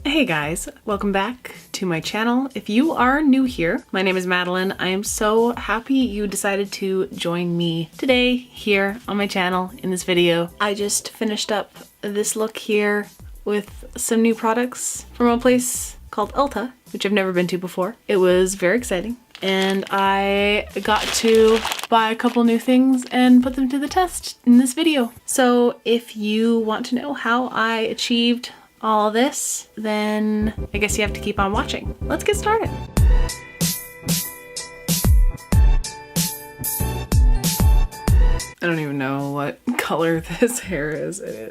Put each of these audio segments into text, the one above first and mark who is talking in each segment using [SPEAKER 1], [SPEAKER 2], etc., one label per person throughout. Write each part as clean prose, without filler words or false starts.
[SPEAKER 1] Hey guys, welcome back to my channel. If you are new here, my name is Madeline. I am so happy you decided to join me today here on my channel in this video. I just finished up this look here with some new products from a place called Ulta, which I've never been to before. It was very exciting, and I got to buy a couple new things and put them to the test in this video. So if you want to know how I achieved all this, then I guess you have to keep on watching. Let's get started. I don't even know what color this hair is. It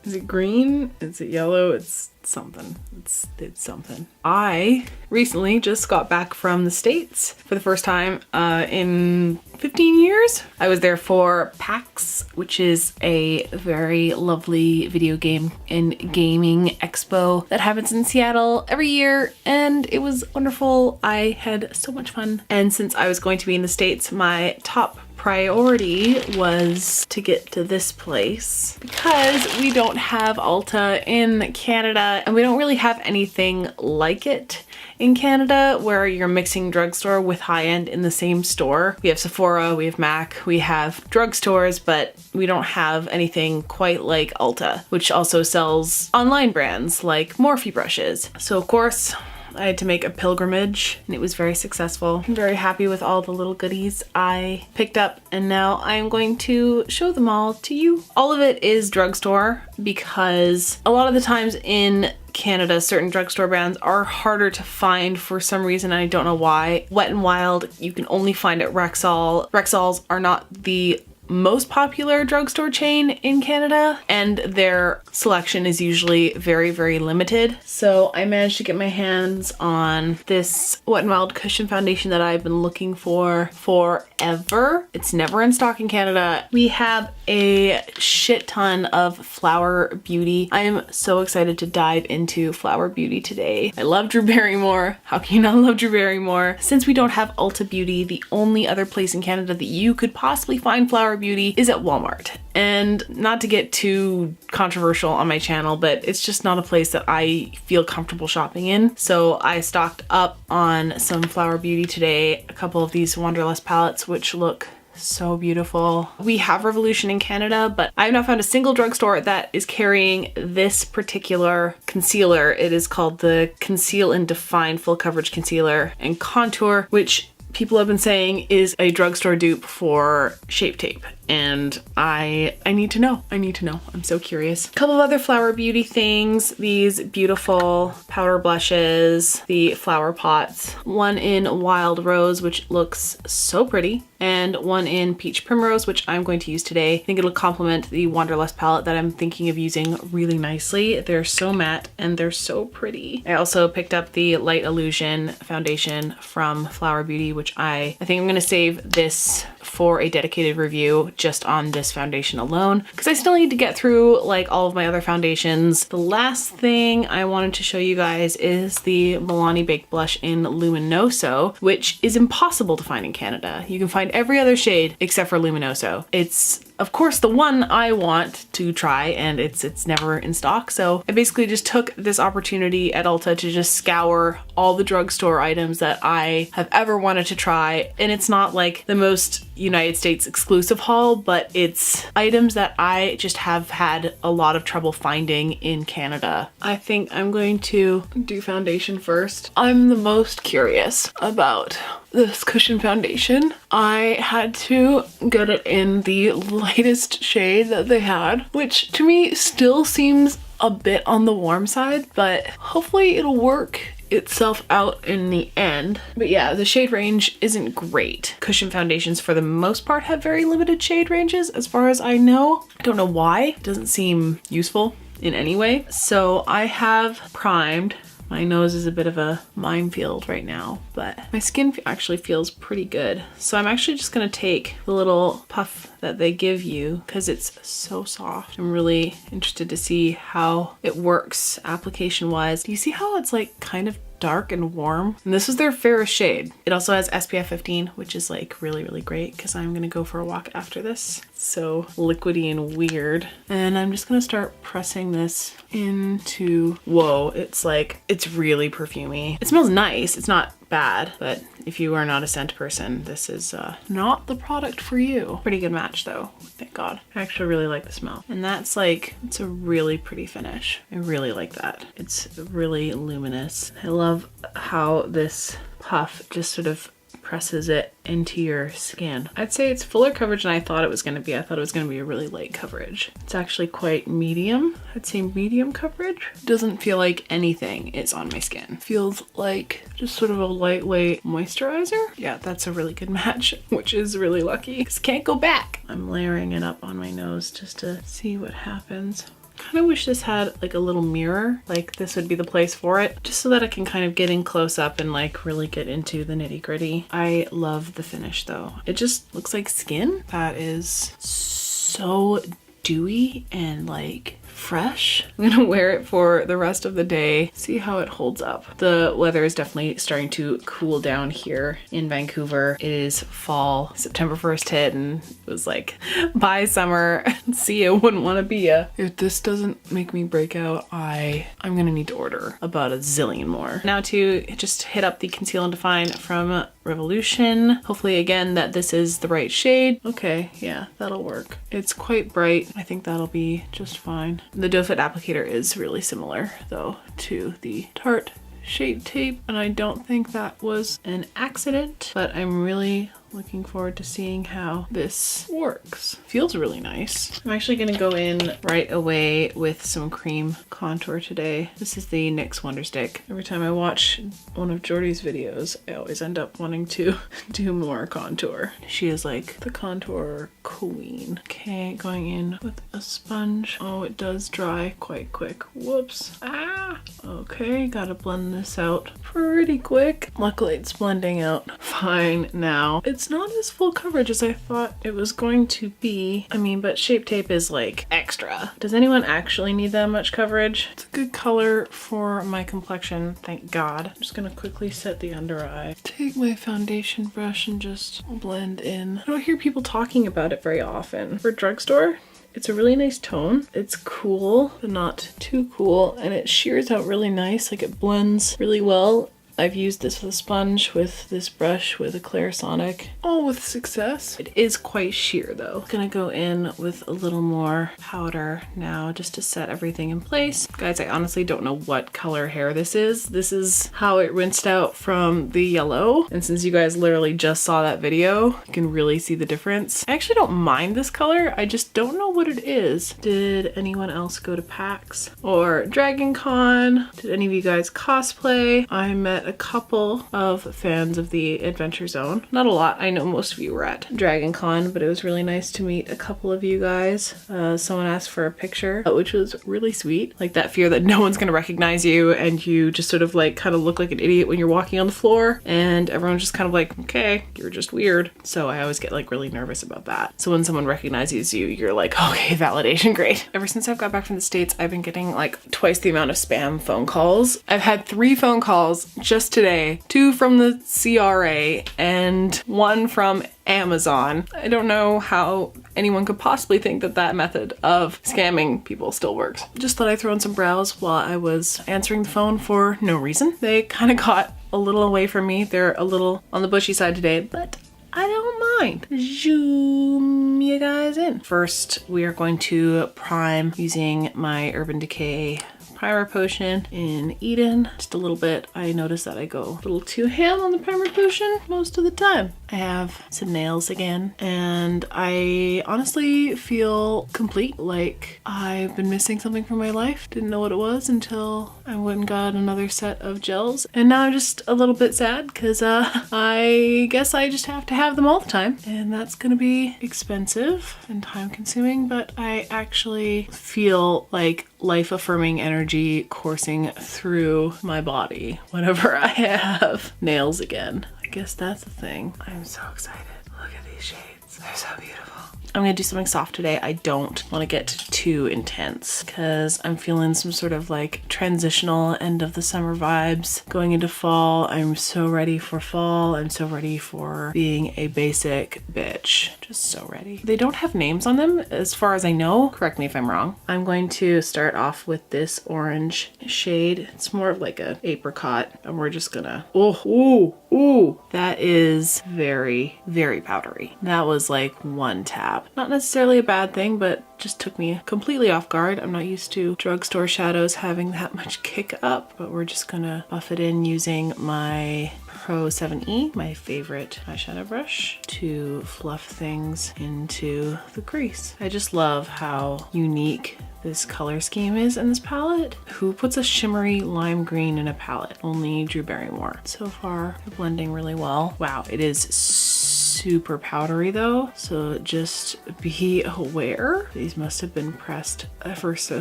[SPEAKER 1] is it green? Is it yellow? It's something. It's something. I recently just got back from the States for the first time in 15 years. I was there for PAX, which is a very lovely video game and gaming expo that happens in Seattle every year, and it was wonderful. I had so much fun. And since I was going to be in the States, my top priority was to get to this place because we don't have Ulta in Canada, and we don't really have anything like it in Canada where you're mixing drugstore with high-end in the same store. We have Sephora, we have MAC, we have drugstores, but we don't have anything quite like Ulta, which also sells online brands like Morphe brushes. So of course, I had to make a pilgrimage, and it was very successful. I'm very happy with all the little goodies I picked up, and now I'm going to show them all to you. All of it is drugstore because a lot of the times in Canada, certain drugstore brands are harder to find for some reason. I don't know why. Wet n Wild, you can only find at Rexall. Rexalls are not the most popular drugstore chain in Canada, and their selection is usually very, very limited. So I managed to get my hands on this Wet n Wild cushion foundation that I've been looking for forever. It's never in stock in Canada. We have a shit ton of Flower Beauty. I am so excited to dive into Flower Beauty today. I love Drew Barrymore. How can you not love Drew Barrymore? Since we don't have Ulta Beauty, the only other place in Canada that you could possibly find Flower Beauty is at Walmart. And not to get too controversial on my channel, but it's just not a place that I feel comfortable shopping in. So I stocked up on some Flower Beauty today, a couple of these Wanderlust palettes, which look so beautiful. We have Revolution in Canada, but I have not found a single drugstore that is carrying this particular concealer. It is called the Conceal and Define Full Coverage Concealer and Contour, which people have been saying is a drugstore dupe for Shape Tape. And I need to know. I'm so curious. A couple of other Flower Beauty things. These beautiful powder blushes, the flower pots. One in Wild Rose, which looks so pretty, and one in Peach Primrose, which I'm going to use today. I think it'll complement the Wanderlust palette that I'm thinking of using really nicely. They're so matte and they're so pretty. I also picked up the Light Illusion foundation from Flower Beauty, which I think I'm gonna save this for a dedicated review just on this foundation alone, because I still need to get through like all of my other foundations. The last thing I wanted to show you guys is the Milani Baked Blush in Luminoso, which is impossible to find in Canada. You can find every other shade except for Luminoso. It's of course the one I want to try, and it's never in stock. So I basically just took this opportunity at Ulta to just scour all the drugstore items that I have ever wanted to try. And it's not like the most United States exclusive haul, but it's items that I just have had a lot of trouble finding in Canada. I think I'm going to do foundation first. I'm the most curious about this cushion foundation. I had to get it in the lightest shade that they had, which to me still seems a bit on the warm side, but hopefully it'll work itself out in the end. But yeah, the shade range isn't great. Cushion foundations for the most part have very limited shade ranges as far as I know. I don't know why. It doesn't seem useful in any way. So I have primed. My nose is a bit of a minefield right now, but my skin actually feels pretty good. So I'm actually just gonna take the little puff that they give you because it's so soft. I'm really interested to see how it works application wise. Do you see how it's like kind of dark and warm? And this is their fairest shade. It also has SPF 15, which is like really, really great because I'm gonna go for a walk after this. It's so liquidy and weird. And I'm just gonna start pressing this into, whoa, it's like, it's really perfumey. It smells nice. It's not bad, but if you are not a scent person, this is not the product for you. Pretty good match though, thank God. I actually really like the smell. And that's like, it's a really pretty finish. I really like that. It's really luminous. I love how this puff just sort of presses it into your skin. I'd say it's fuller coverage than I thought it was going to be. I thought it was going to be a really light coverage. It's actually quite medium. I'd say medium coverage. Doesn't feel like anything is on my skin. Feels like just sort of a lightweight moisturizer. Yeah, that's a really good match, which is really lucky because can't go back. I'm layering it up on my nose just to see what happens. Kind of wish this had like a little mirror, like this would be the place for it, just so that I can kind of get in close up and like really get into the nitty gritty. I love the finish though. It just looks like skin that is so dewy and like fresh. I'm gonna wear it for the rest of the day, see how it holds up. The weather is definitely starting to cool down here in Vancouver. It is fall. September 1st hit and it was like, bye summer, see ya, wouldn't want to be ya. If this doesn't make me break out, I'm gonna need to order about a zillion more. Now to just hit up the Conceal and Define from Revolution. Hopefully again that this is the right shade. Okay, yeah, that'll work. It's quite bright. I think that'll be just fine. The doe foot applicator is really similar though to the Tarte Shape Tape, and I don't think that was an accident, but I'm really looking forward to seeing how this works. Feels really nice. I'm actually gonna go in right away with some cream contour today. This is the NYX Wonder Stick. Every time I watch one of Jordy's videos, I always end up wanting to do more contour. She is like the contour queen. Okay, going in with a sponge. Oh, it does dry quite quick. Whoops. Ah! Okay, gotta blend this out pretty quick. Luckily it's blending out fine now. It's not as full coverage as I thought it was going to be. I mean, but Shape Tape is like extra. Does anyone actually need that much coverage? It's a good color for my complexion, thank God. I'm just gonna quickly set the under eye. Take my foundation brush and just blend in. I don't hear people talking about it very often. For drugstore, it's a really nice tone. It's cool, but not too cool, and it shears out really nice. Like it blends really well. I've used this with a sponge, with this brush, with a Clarisonic, all with success. It is quite sheer though. Gonna go in with a little more powder now just to set everything in place. Guys, I honestly don't know what color hair this is. This is how it rinsed out from the yellow. And since you guys literally just saw that video, you can really see the difference. I actually don't mind this color. I just don't know what it is. Did anyone else go to PAX or Dragon Con? Did any of you guys cosplay? I met a couple of fans of the Adventure Zone. Not a lot. I know most of you were at Dragon Con, but it was really nice to meet a couple of you guys. Someone asked for a picture, which was really sweet. Like that fear that no one's gonna recognize you and you just sort of like kind of look like an idiot when you're walking on the floor, and everyone's just kind of like, okay, you're just weird. So I always get like really nervous about that. So when someone recognizes you, you're like, okay, validation, great. Ever since I've got back from the States, I've been getting like twice the amount of spam phone calls. I've had 3 phone calls just today, 2 from the CRA and 1 from Amazon. I don't know how anyone could possibly think that that method of scamming people still works. Just thought I'd throw in some brows while I was answering the phone for no reason. They kind of got a little away from me. They're a little on the bushy side today, but I don't mind. Zoom you guys in. First, we are going to prime using my Urban Decay primer potion in Eden. Just a little bit. I noticed that I go a little too ham on the primer potion most of the time. I have some nails again, and I honestly feel complete. Like I've been missing something from my life. Didn't know what it was until I went and got another set of gels. And now I'm just a little bit sad because I guess I just have to have them all the time. And that's gonna be expensive and time consuming, but I actually feel like life-affirming energy coursing through my body whenever I have nails again. I guess that's the thing. I'm so excited. Look at these shades. They're so beautiful. I'm gonna do something soft today. I don't want to get too intense because I'm feeling some sort of like transitional end of the summer vibes going into fall. I'm so ready for fall. I'm so ready for being a basic bitch. Just so ready. They don't have names on them as far as I know. Correct me if I'm wrong. I'm going to start off with this orange shade. It's more of like a apricot, and we're just gonna, ooh, that is very, very powdery. That was like one tap. Not necessarily a bad thing, but just took me completely off guard. I'm not used to drugstore shadows having that much kick up, but we're just gonna buff it in using my Pro 7E, my favorite eyeshadow brush, to fluff things into the crease. I just love how unique this color scheme is in this palette. Who puts a shimmery lime green in a palette? Only Drew Barrymore. So far, they're blending really well. Wow, it is super powdery though, so just be aware. These must have been pressed ever so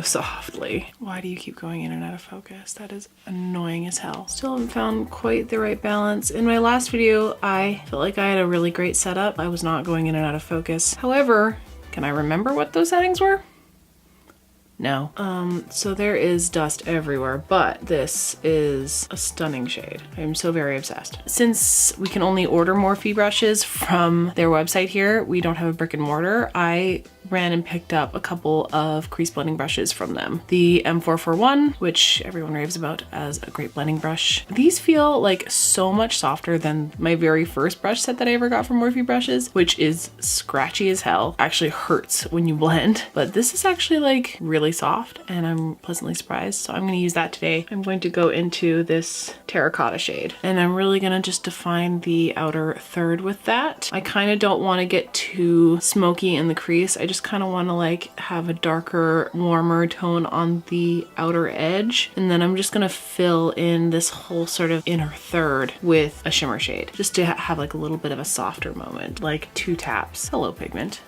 [SPEAKER 1] softly. Why do you keep going in and out of focus? That is annoying as hell. Still haven't found quite the right balance. In my last video, I felt like I had a really great setup. I was not going in and out of focus. However, can I remember what those settings were? No. So there is dust everywhere, but this is a stunning shade. I'm so very obsessed. Since we can only order Morphe brushes from their website here, we don't have a brick and mortar, I ran and picked up a couple of crease blending brushes from them. The M441, which everyone raves about as a great blending brush. These feel like so much softer than my very first brush set that I ever got from Morphe brushes, which is scratchy as hell. Actually hurts when you blend, but this is actually like really soft and I'm pleasantly surprised. So I'm gonna use that today. I'm going to go into this terracotta shade and I'm really gonna just define the outer third with that. I kind of don't want to get too smoky in the crease. I just kind of want to like have a darker, warmer tone on the outer edge. And then I'm just going to fill in this whole sort of inner third with a shimmer shade just to have like a little bit of a softer moment, like 2 taps. Hello, pigment.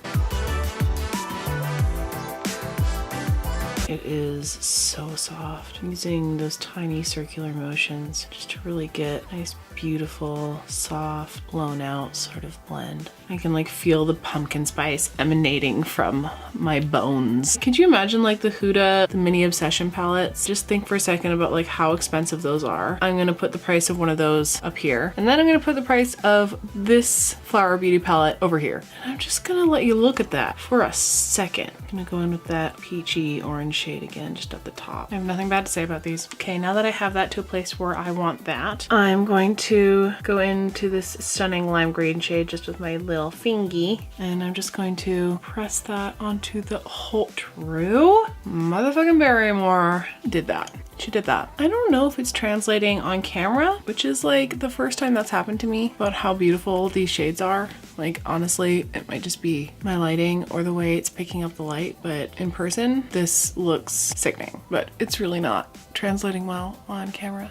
[SPEAKER 1] It is so soft. I'm using those tiny circular motions just to really get a nice, beautiful, soft, blown out sort of blend. I can like feel the pumpkin spice emanating from my bones. Could you imagine like the Huda, the mini obsession palettes? Just think for a second about like how expensive those are. I'm gonna put the price of one of those up here. And then I'm gonna put the price of this Flower Beauty palette over here. And I'm just gonna let you look at that for a second. I'm gonna go in with that peachy orange shade again, just at the top. I have nothing bad to say about these. Okay, now that I have that to a place where I want that, I'm going to go into this stunning lime green shade just with my little fingy. And I'm just going to press that onto the whole Drew motherfucking Barrymore did that. She did that. I don't know if it's translating on camera, which is like the first time that's happened to me, about how beautiful these shades are. Like honestly, it might just be my lighting or the way it's picking up the light, but in person, this looks sickening, but it's really not translating well on camera,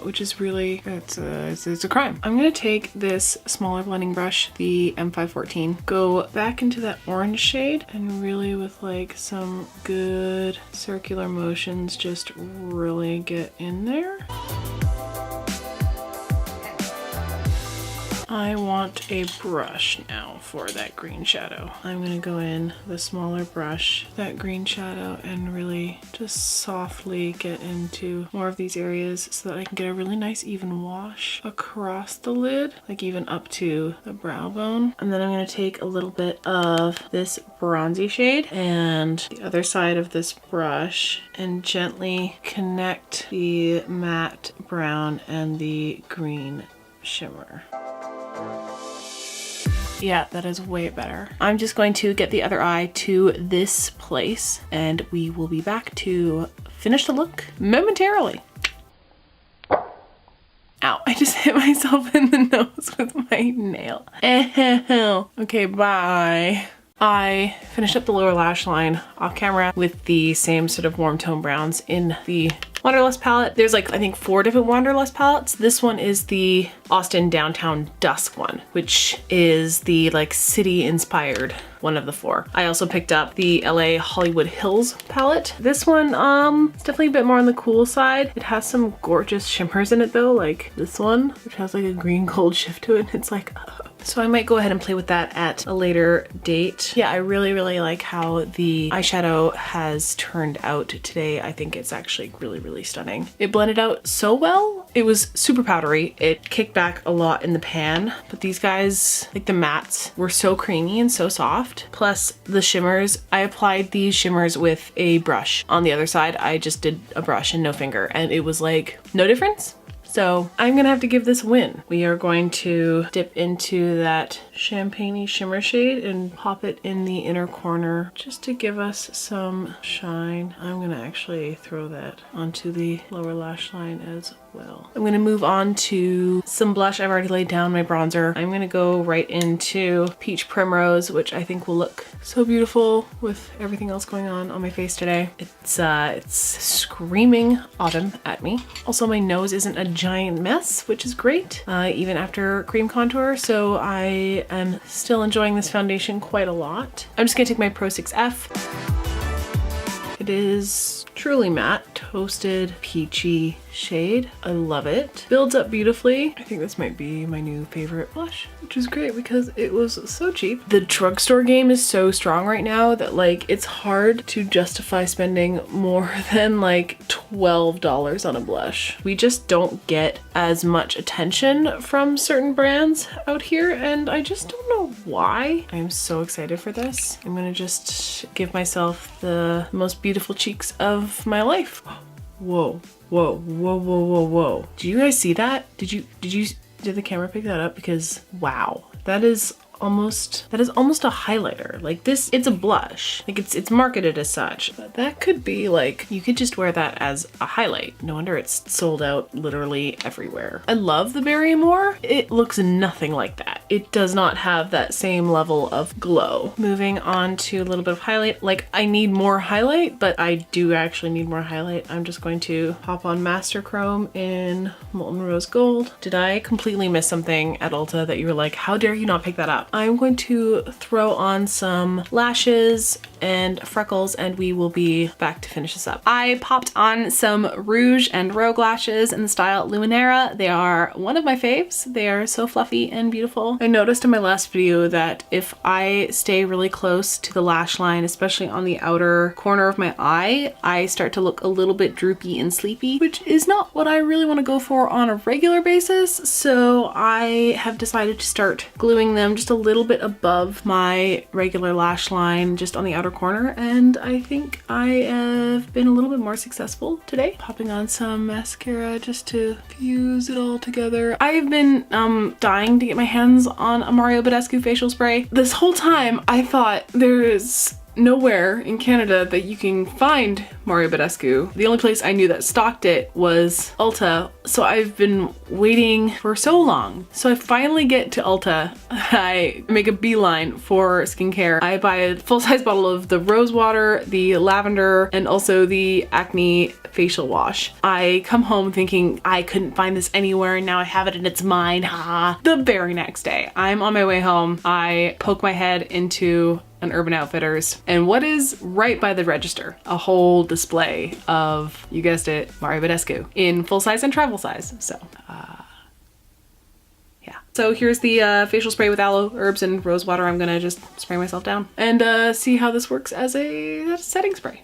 [SPEAKER 1] which is really, it's a crime. I'm gonna take this smaller blending brush, the M514, go back into that orange shade and really with like some good circular motions, just really get in there. I want a brush now for that green shadow. I'm gonna go in with a smaller brush, that green shadow, and really just softly get into more of these areas so that I can get a really nice even wash across the lid, like even up to the brow bone. And then I'm gonna take a little bit of this bronzy shade and the other side of this brush and gently connect the matte brown and the green shimmer. Yeah, that is way better. I'm just going to get the other eye to this place and we will be back to finish the look momentarily. Ow, I just hit myself in the nose with my nail. Okay, bye. I finished up the lower lash line off camera with the same sort of warm tone browns in the Wanderlust palette. There's like, I think 4 different Wanderlust palettes. This one is the Austin Downtown Dusk one, which is the like city inspired one of the 4. I also picked up the LA Hollywood Hills palette. This one, it's definitely a bit more on the cool side. It has some gorgeous shimmers in it though, like this one, which has like a green gold shift to it. It's like, So I might go ahead and play with that at a later date. Yeah, I really, really like how the eyeshadow has turned out today. I think it's actually really, really stunning. It blended out so well. It was super powdery. It kicked back a lot in the pan, but these guys, like the mattes, were so creamy and so soft. Plus the shimmers, I applied these shimmers with a brush. On the other side, I just did a brush and no finger, and it was like no difference. So I'm gonna have to give this a win. We are going to dip into that champagne-y shimmer shade and pop it in the inner corner just to give us some shine. I'm gonna actually throw that onto the lower lash line as well. I'm gonna move on to some blush. I've already laid down my bronzer. I'm gonna go right into Peach Primrose, which I think will look so beautiful with everything else going on my face today. It's screaming autumn at me. Also, my nose isn't a giant mess, which is great, even after cream contour. So I am still enjoying this foundation quite a lot. I'm just gonna take my Pro 6F. It is truly matte, toasted, peachy shade. I love it. Builds up beautifully. I think this might be my new favorite blush, which is great because it was so cheap. The drugstore game is so strong right now that like it's hard to justify spending more than like $12 on a blush. We just don't get as much attention from certain brands out here, and I just don't know why. I'm so excited for this. I'm gonna just give myself the most beautiful cheeks of my life. Whoa. Whoa, whoa, whoa, whoa, whoa. Do you guys see that? Did the camera pick that up? Because wow, that is almost a highlighter. Like this, it's a blush. Like it's marketed as such, but that could be like, you could just wear that as a highlight. No wonder it's sold out literally everywhere. I love the Berry More. It looks nothing like that. It does not have that same level of glow. Moving on to a little bit of highlight. Like I need more highlight, but I do actually need more highlight. I'm just going to pop on Master Chrome in Molten Rose Gold. Did I completely miss something at Ulta that you were like, how dare you not pick that up? I'm going to throw on some lashes and freckles and we will be back to finish this up. I popped on some Rouge and Rogue lashes in the style Luminara. They are one of my faves. They are so fluffy and beautiful. I noticed in my last video that if I stay really close to the lash line, especially on the outer corner of my eye, I start to look a little bit droopy and sleepy, which is not what I really want to go for on a regular basis. So I have decided to start gluing them just a little bit above my regular lash line, just on the outer corner, and I think I have been a little bit more successful today. Popping on some mascara just to fuse it all together. I've been dying to get my hands on a Mario Badescu facial spray. This whole time I thought there is nowhere in Canada that you can find Mario Badescu. The only place I knew that stocked it was Ulta, so I've been waiting for so long. So I finally get to Ulta. I make a beeline for skincare. I buy a full-size bottle of the rose water, the lavender, and also the acne facial wash. I come home thinking I couldn't find this anywhere and now I have it and it's mine. Ha! The very next day, I'm on my way home. I poke my head into an Urban Outfitters, and what is right by the register? A whole display of, you guessed it, Mario Badescu in full size and travel size. So, yeah. So here's the facial spray with aloe, herbs, and rose water. I'm gonna just spray myself down and see how this works as a setting spray.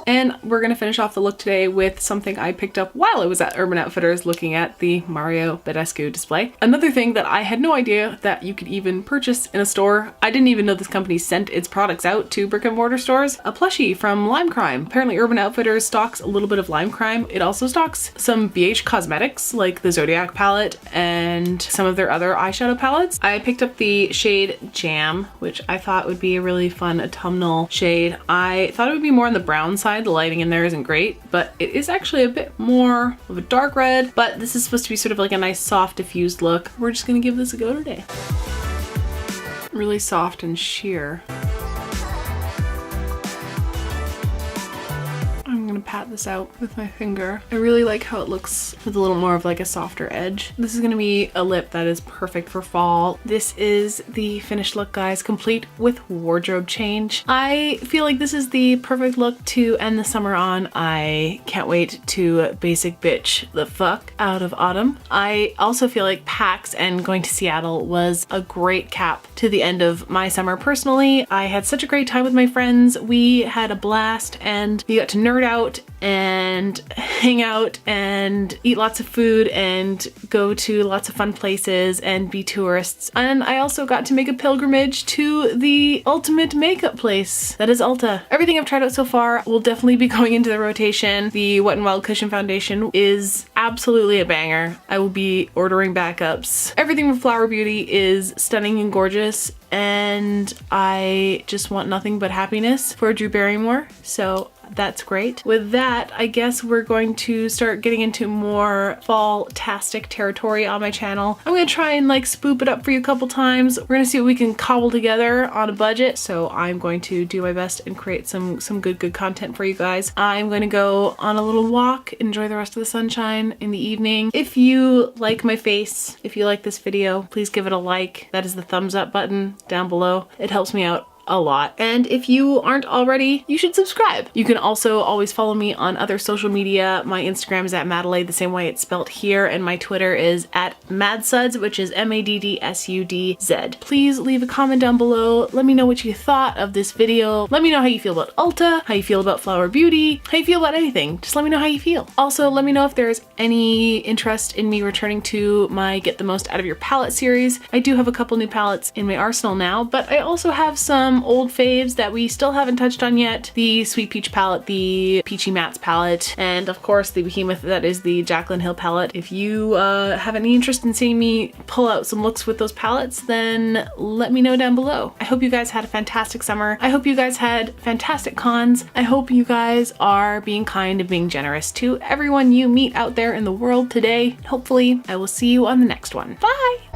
[SPEAKER 1] And we're gonna finish off the look today with something I picked up while I was at Urban Outfitters looking at the Mario Badescu display. Another thing that I had no idea that you could even purchase in a store. I didn't even know this company sent its products out to brick and mortar stores. A plushie from Lime Crime. Apparently Urban Outfitters stocks a little bit of Lime Crime. It also stocks some BH cosmetics like the Zodiac palette and some of their other eyeshadow palettes. I picked up the shade Jam, which I thought would be a really fun autumnal shade. I thought it would be more on the brown side. The lighting in there isn't great, but it is actually a bit more of a dark red, but this is supposed to be sort of like a nice soft diffused look. We're just gonna give this a go today. Really soft and sheer. I'm gonna pat this out with my finger. I really like how it looks with a little more of like a softer edge. This is gonna be a lip that is perfect for fall. This is the finished look, guys, complete with wardrobe change. I feel like this is the perfect look to end the summer on. I can't wait to basic bitch the fuck out of autumn. I also feel like PAX and going to Seattle was a great cap to the end of my summer. Personally, I had such a great time with my friends. We had a blast and we got to nerd out and hang out and eat lots of food and go to lots of fun places and be tourists. And I also got to make a pilgrimage to the ultimate makeup place that is Ulta. Everything I've tried out so far will definitely be going into the rotation. The Wet n Wild Cushion foundation is absolutely a banger. I will be ordering backups. Everything from Flower Beauty is stunning and gorgeous, and I just want nothing but happiness for Drew Barrymore, so that's great. With that, I guess we're going to start getting into more fall-tastic territory on my channel. I'm gonna try and like spoop it up for you a couple times. We're gonna see what we can cobble together on a budget, so I'm going to do my best and create some good content for you guys. I'm gonna go on a little walk, enjoy the rest of the sunshine in the evening. If you like my face, if you like this video, please give it a like. That is the thumbs up button down below. It helps me out a lot. And if you aren't already, you should subscribe. You can also always follow me on other social media. My Instagram is at Madelaide, the same way it's spelled here, and my Twitter is at Madsuds, which is MADDSUDZ. Please leave a comment down below. Let me know what you thought of this video. Let me know how you feel about Ulta, how you feel about Flower Beauty, how you feel about anything. Just let me know how you feel. Also, let me know if there's any interest in me returning to my Get the Most Out of Your Palette series. I do have a couple new palettes in my arsenal now, but I also have some old faves that we still haven't touched on yet. The Sweet Peach palette, the Peachy Mattes palette, and of course the behemoth that is the Jaclyn Hill palette. If you have any interest in seeing me pull out some looks with those palettes, then let me know down below. I hope you guys had a fantastic summer. I hope you guys had fantastic cons. I hope you guys are being kind and being generous to everyone you meet out there in the world today. Hopefully, I will see you on the next one. Bye!